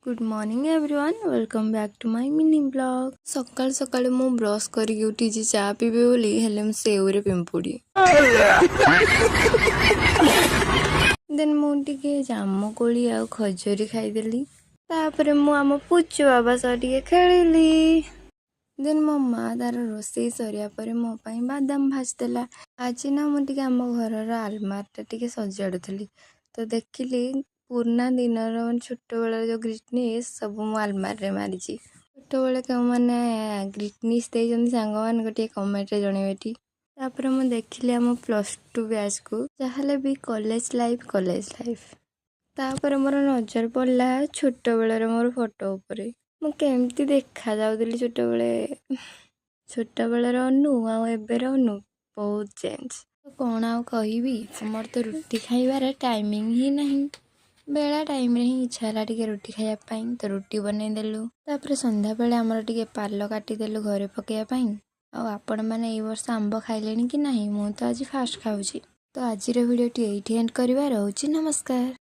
Good morning everyone welcome back to my mini blog. सकाल सकाल मु ब्रश करके उठी चा पीबे बोली हेले मु सेउरे पिंपुड़ी देन मु टिके जाम कोली आ खजूरी खाईदेली। तापर मु आम पुचु बाबा सह टिके खेलिली। देन मो माँ तार रोसई सरिया पर मो पाई बादाम भाजदेला। आज ना मु टिके आम घर आलमारी टिके सजाड़ुली तो देखिली पुराना दिन छोट बेल जो ग्रीटनेस सब मु आलमारी मारी छोट बेले क्यों मैंने ग्रीटनेस देती सांग मान गोटे कमेंट जनइबे। तापर मु देखिली आम +2 बैच को जहाँ भी कॉलेज लाइफ तापर मोर नजर पड़ला छोट बेलर मोर फोटो उपरे मु केमती देखा जाउली छोट बेलर अनु आबेर अनु बहुत चेंज। तो कौन आउ कहबी मोर तो रुटी खाइबार टाइमिंग ही नहीं। बेला टाइम रे ही इच्छा है टिके रुटी खाइबाई तो रुटी बनईदेलु। तापर संध्या बेले आमर टिके पार्ल काटिदेलु घरे पकेयापाई। आपण मैंने ये वर्ष आंब खाइले कि नहीं? मु तो आज फास्ट खाऊची। तो आज वीडियो एठी एंड करवा रहुची। नमस्कार।